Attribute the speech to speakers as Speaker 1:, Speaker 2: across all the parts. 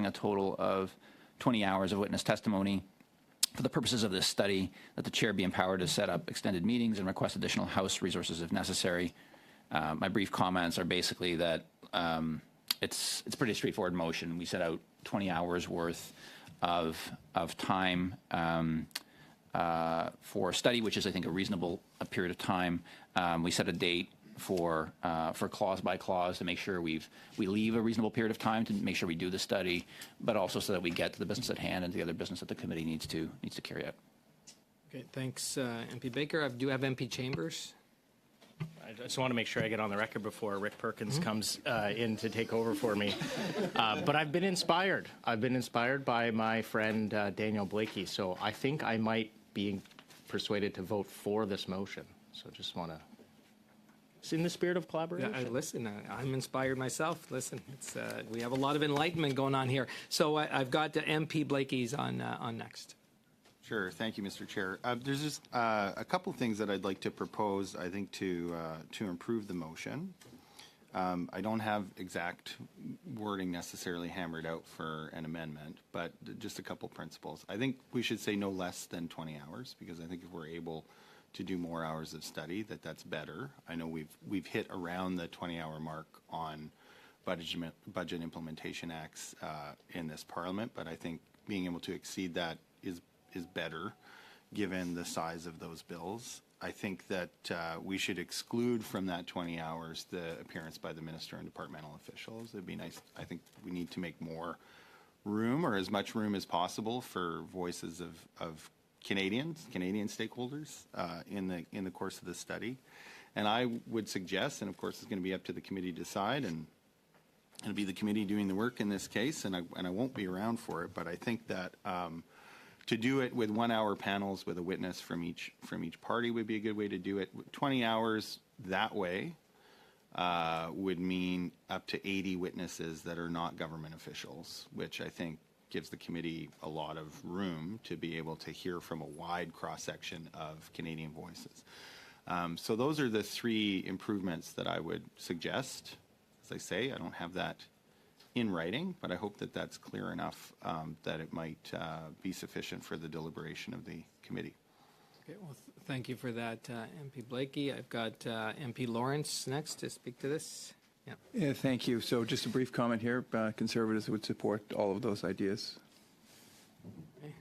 Speaker 1: allowing a total of 20 hours of witness testimony. For the purposes of this study, that the chair be empowered to set up extended meetings and request additional House resources if necessary. My brief comments are basically that it's a pretty straightforward motion. We set out 20 hours worth of time for study, which is, I think, a reasonable period of time. We set a date for clause by clause to make sure we leave a reasonable period of time to make sure we do the study, but also so that we get to the business at hand and the other business that the committee needs to carry out.
Speaker 2: Okay, thanks, MP Baker. I do have MP Chambers.
Speaker 3: I just want to make sure I get on the record before Rick Perkins comes in to take over for me. But I've been inspired. I've been inspired by my friend Daniel Blakey, so I think I might be persuaded to vote for this motion. So just want to... It's in the spirit of collaboration.
Speaker 2: Yeah, listen, I'm inspired myself. Listen, it's, we have a lot of enlightenment going on here. So I've got MP Blakey's on next.
Speaker 4: Sure. Thank you, Mr. Chair. There's just a couple things that I'd like to propose, I think, to improve the motion. I don't have exact wording necessarily hammered out for an amendment, but just a couple principles. I think we should say no less than 20 hours, because I think if we're able to do more hours of study, that's better. I know we've hit around the 20-hour mark on budget implementation acts in this Parliament, but I think being able to exceed that is better given the size of those bills. I think that we should exclude from that 20 hours the appearance by the minister and departmental officials. It'd be nice. I think we need to make more room, or as much room as possible, for voices of Canadian stakeholders in the course of the study. And I would suggest, and of course it's going to be up to the committee to decide, and it'll be the committee doing the work in this case, and I won't be around for it, but I think that to do it with 1 hour panels with a witness from each party would be a good way to do it. 20 hours that way would mean up to 80 witnesses that are not government officials, which I think gives the committee a lot of room to be able to hear from a wide cross-section of Canadian voices. So those are the three improvements that I would suggest. As I say, I don't have that in writing, but I hope that that's clear enough that it might be sufficient for the deliberation of the committee.
Speaker 2: Okay, well, thank you for that, MP Blakey. I've got MP Lawrence next to speak to this.
Speaker 5: Yeah, thank you. So just a brief comment here. Conservatives would support all of those ideas.
Speaker 2: Okay.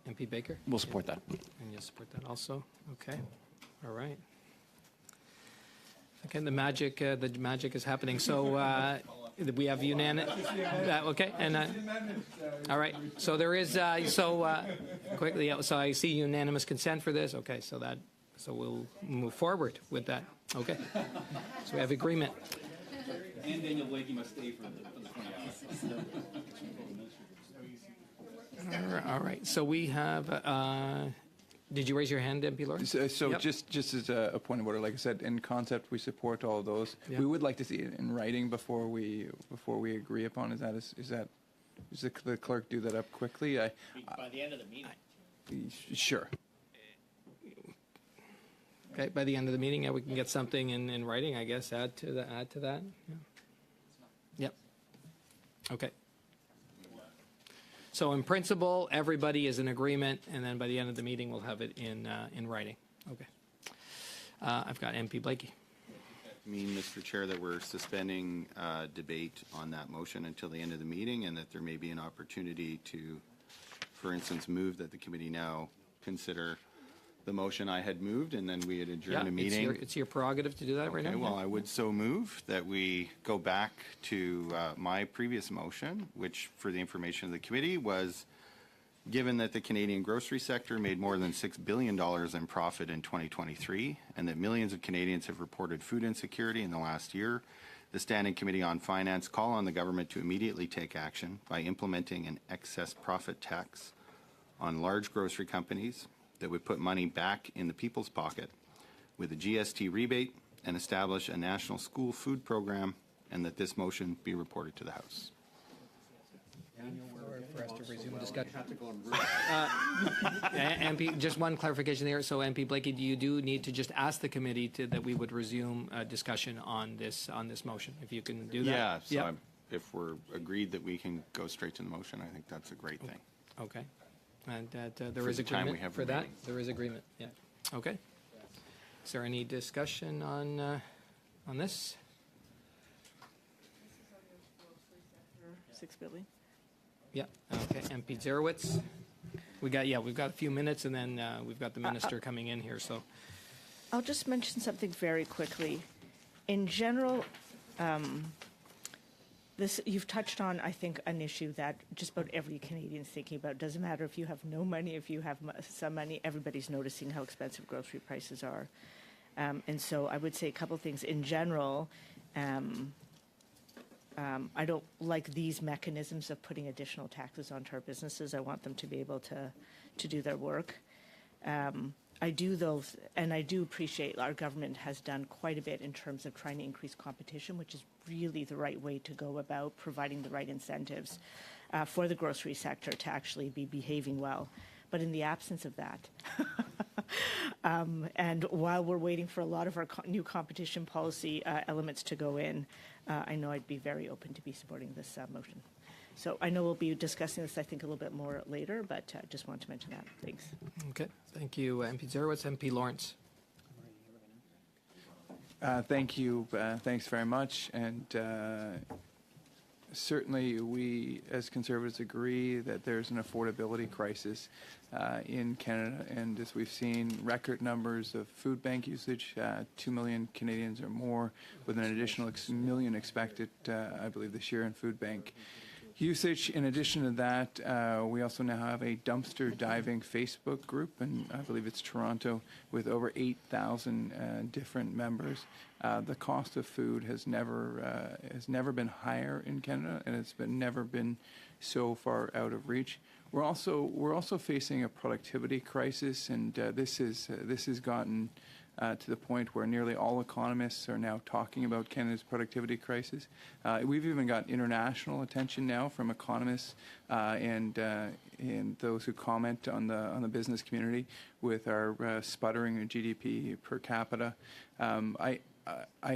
Speaker 2: MP Baker?
Speaker 1: We'll support that.
Speaker 2: And you'll support that also? Okay. All right. Okay, the magic is happening. So we have unanimous. Okay, and all right. So there is quickly. So I see unanimous consent for this. Okay, so we'll move forward with that. Okay, so we have agreement.
Speaker 1: And Daniel Blakey must stay for the 20 hours.
Speaker 2: All right. So we have. Did you raise your hand, MP Lawrence?
Speaker 5: So
Speaker 2: Yep.
Speaker 5: just as a point of order, like I said, in concept, we support all of those.
Speaker 2: Yep.
Speaker 5: We would like to see it in writing before we agree upon. Does the clerk do that up quickly?
Speaker 3: By the end of the meeting.
Speaker 5: Sure.
Speaker 2: Okay, by the end of the meeting, we can get something in writing, I guess. Add to that. Yeah. Yep. Okay. So in principle, everybody is in agreement, and then by the end of the meeting, we'll have it in writing. Okay. I've got MP Blakey.
Speaker 4: I mean, Mr. Chair, that we're suspending debate on that motion until the end of the meeting, and that there may be an opportunity to, for instance, move that the committee now consider the motion I had moved, and then we had adjourned a meeting.
Speaker 2: It's your prerogative to do that right now.
Speaker 4: Okay, well, I would so move that we go back to my previous motion, which, for the information of the committee, was given that the Canadian grocery sector made more than $6 billion in profit in 2023, and that millions of Canadians have reported food insecurity in the last year, the Standing Committee on Finance call on the government to immediately take action by implementing an excess profit tax on large grocery companies that would put money back in the people's pocket with a GST rebate and establish a national school food program, and that this motion be reported to the House.
Speaker 2: For us to resume discussion. MP, just one clarification there. So, MP Blakey, you do need to just ask the committee that we would resume discussion on this motion, if you can do that.
Speaker 4: Yeah. So if we're agreed that we can go straight to the motion, I think that's a great thing.
Speaker 2: Okay. And that there
Speaker 4: For
Speaker 2: is
Speaker 4: the time we
Speaker 2: agreement
Speaker 4: have
Speaker 2: for that?
Speaker 4: remaining.
Speaker 2: There is agreement, yeah. Okay. Is there any discussion on this?
Speaker 6: 6 billion.
Speaker 2: Yeah, okay. MP Zerowitz? We've got a few minutes, and then we've got the minister coming in here, so.
Speaker 6: I'll just mention something very quickly. In general, you've touched on, I think, an issue that just about every Canadian is thinking about. It doesn't matter if you have no money, if you have some money, everybody's noticing how expensive grocery prices are. And so I would say a couple things. In general, I don't like these mechanisms of putting additional taxes onto our businesses. I want them to be able to do their work. I do, though, and I do appreciate our government has done quite a bit in terms of trying to increase competition, which is really the right way to go about providing the right incentives for the grocery sector to actually be behaving well. But in the absence of that, and while we're waiting for a lot of our new competition policy elements to go in, I know I'd be very open to be supporting this motion. So I know we'll be discussing this, I think, a little bit more later, but just wanted to mention that. Thanks.
Speaker 2: Okay. Thank you, MP Zerowitz. MP Lawrence.
Speaker 5: Thank you. Thanks very much. And certainly we, as Conservatives, agree that there's an affordability crisis in Canada. And as we've seen, record numbers of food bank usage, 2 million Canadians or more, with an additional million expected, I believe, this year in food bank usage. In addition to that, we also now have a dumpster diving Facebook group, and I believe it's Toronto, with over 8,000 different members. The cost of food has never been higher in Canada, and it's never been so far out of reach. We're also facing a productivity crisis, and this has gotten to the point where nearly all economists are now talking about Canada's productivity crisis. We've even got international attention now from economists and those who comment on the business community with our sputtering GDP per capita. I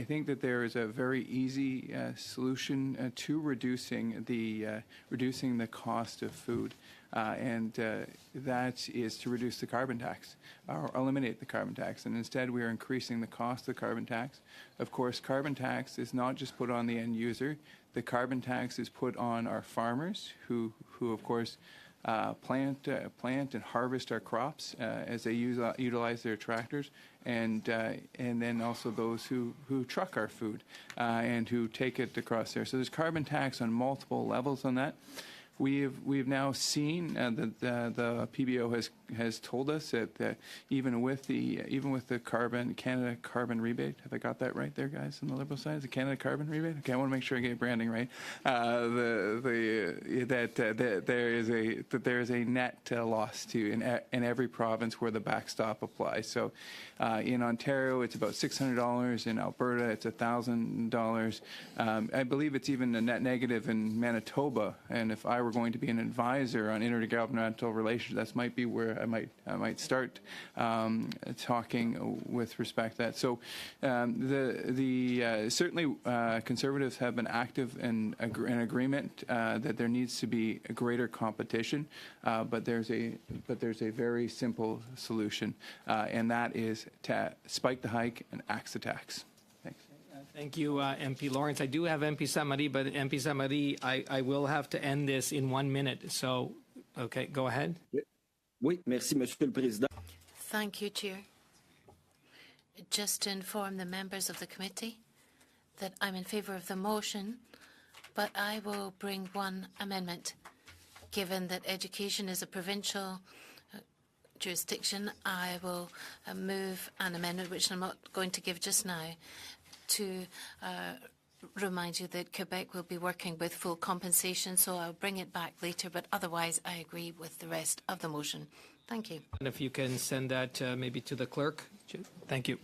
Speaker 5: think that there is a very easy solution to reducing the cost of food, and that is to reduce the carbon tax or eliminate the carbon tax. And instead, we are increasing the cost of the carbon tax. Of course, carbon tax is not just put on the end user. The carbon tax is put on our farmers, who of course plant and harvest our crops as they utilize their tractors, and then also those who truck our food and who take it across there. So there's carbon tax on multiple levels on that. We've now seen that the PBO has told us that even with the Canada carbon rebate, have I got that right there, guys, on the Liberal side? Is the Canada carbon rebate? Okay, I want to make sure I get branding right. That there is a net loss in every province where the backstop applies. So in Ontario, it's about $600. In Alberta, it's $1,000. I believe it's even a net negative in Manitoba. And if I were going to be an advisor on intergovernmental relations, that might be where I might start talking with respect to that. So certainly Conservatives have been active in agreement that there needs to be a greater competition, but there's a very simple solution, and that is to spike the hike and axe the tax. Thanks.
Speaker 2: Thank you, MP Lawrence. I do have MP Samari, but MP Samari, I will have to end this in 1 minute. So, okay, go ahead.
Speaker 7: Oui, merci, Monsieur le Président.
Speaker 8: Thank you, Chair. Just to inform the members of the committee that I'm in favour of the motion, but I will bring one amendment. Given that education is a provincial jurisdiction, I will move an amendment, which I'm not going to give just now, to remind you that Quebec will be working with full compensation, so I'll bring it back later, but otherwise I agree with the rest of the motion. Thank you.
Speaker 2: And if you can send that maybe to the clerk. Thank you.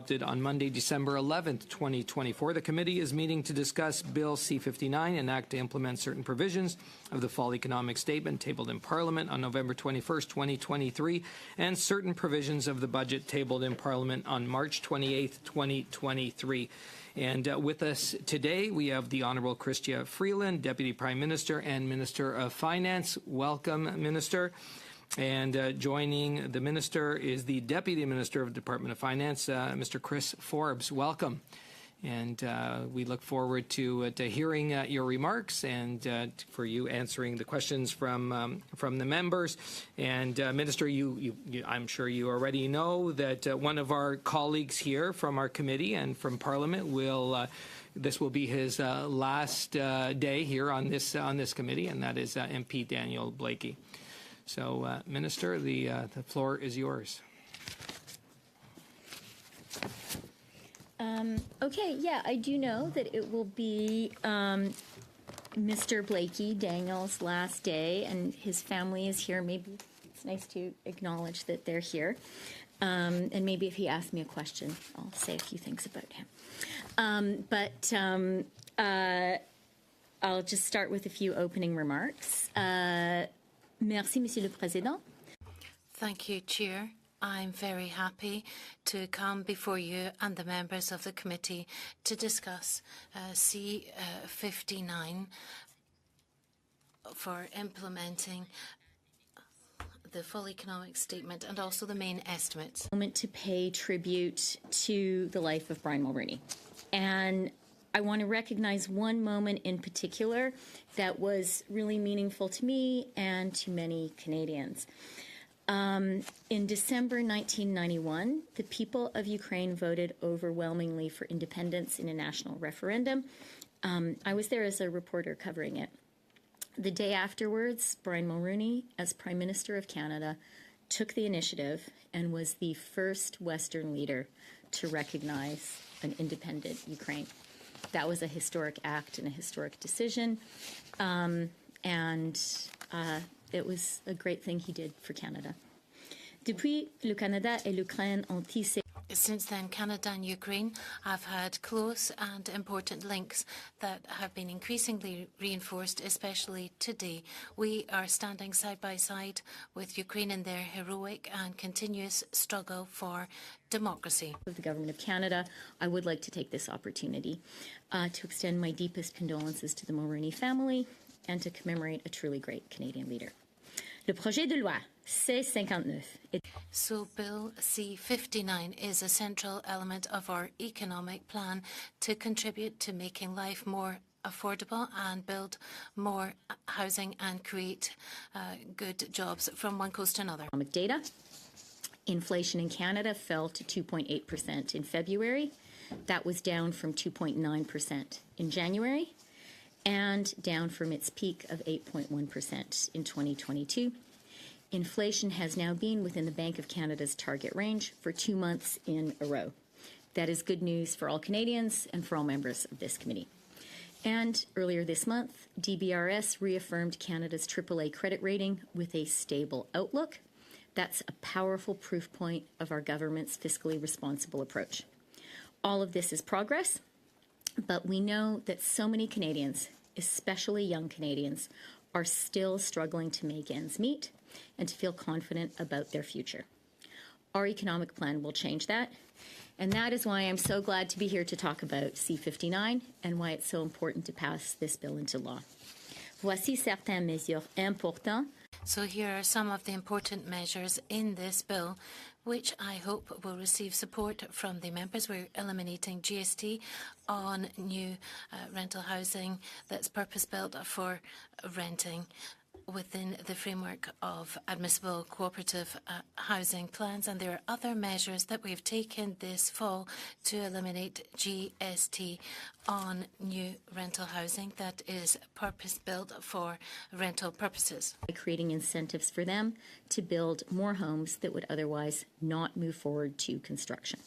Speaker 2: On Monday, December 11th, 2024, the committee is meeting to discuss Bill C-59, an act to implement certain provisions of the Fall Economic Statement tabled in Parliament on November 21st, 2023, and certain provisions of the budget tabled in Parliament on March 28th, 2023. And with us today, we have the Honourable Chrystia Freeland, Deputy Prime Minister and Minister of Finance. Welcome, Minister. And joining the Minister is the Deputy Minister of the Department of Finance, Mr. Chris Forbes. Welcome. And we look forward to hearing your remarks and for you answering the questions from the members. And Minister, I'm sure you already know that one of our colleagues here from our committee and from Parliament this will be his last day here on this committee, and that is MP Daniel Blakey. So, Minister, the floor is yours.
Speaker 9: Okay, yeah, I do know that it will be Mr. Blakey, Daniel's last day, and his family is here. Maybe it's nice to acknowledge that they're here. And maybe if he asks me a question, I'll say a few things about him. But I'll just start with a few opening remarks. Merci, Monsieur le Président.
Speaker 8: Thank you, Chair. I'm very happy to come before you and the members of the committee to discuss C-59 for implementing the full economic statement and also the main estimates.
Speaker 9: Moment to pay tribute to the life of Brian Mulroney. And I want to recognize one moment in particular that was really meaningful to me and to many Canadians. In December 1991, the people of Ukraine voted overwhelmingly for independence in a national referendum. I was there as a reporter covering it. The day afterwards, Brian Mulroney, as Prime Minister of Canada, took the initiative and was the first Western leader to recognize an independent Ukraine. That was a historic act and a historic decision, and it was a great thing he did for Canada. Depuis, le Canada et l'Ukraine ont tissé.
Speaker 8: Since then, Canada and Ukraine have had close and important links that have been increasingly reinforced, especially today. We are standing side by side with Ukraine in their heroic and continuous struggle for democracy.
Speaker 9: Of the Government of Canada, I would like to take this opportunity to extend my deepest condolences to the Mulroney family and to commemorate a truly great Canadian leader. Le projet de loi C-59 est...
Speaker 8: So Bill C-59 is a central element of our economic plan to contribute to making life more affordable and build more housing and create good jobs from one coast to another.
Speaker 9: Economic data. Inflation in Canada fell to 2.8% in February. That was down from 2.9% in January and down from its peak of 8.1% in 2022. Inflation has now been within the Bank of Canada's target range for 2 months in a row. That is good news for all Canadians and for all members of this committee. And earlier this month, DBRS reaffirmed Canada's AAA credit rating with a stable outlook. That's a powerful proof point of our government's fiscally responsible approach. All of this is progress, but we know that so many Canadians, especially young Canadians, are still struggling to make ends meet and to feel confident about their future. Our economic plan will change that, and that is why I'm so glad to be here to talk about C-59 and why it's so important to pass this bill into law. Voici certaines mesures importantes.
Speaker 8: So here are some of the important measures in this bill, which I hope will receive support from the members. We're eliminating GST on new rental housing that's purpose-built for renting within the framework of admissible cooperative housing plans. And there are other measures that we've taken this fall to eliminate GST on new rental housing that is purpose-built for rental purposes.
Speaker 9: By creating incentives for them to build more homes that would otherwise not move forward to construction.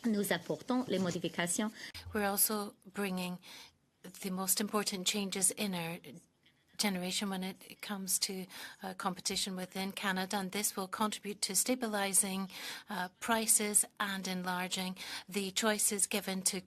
Speaker 9: Nous apportons les modifications.
Speaker 8: We're also bringing the most important changes in our generation when it comes to competition within Canada, and this will contribute to stabilizing prices and enlarging the choices given to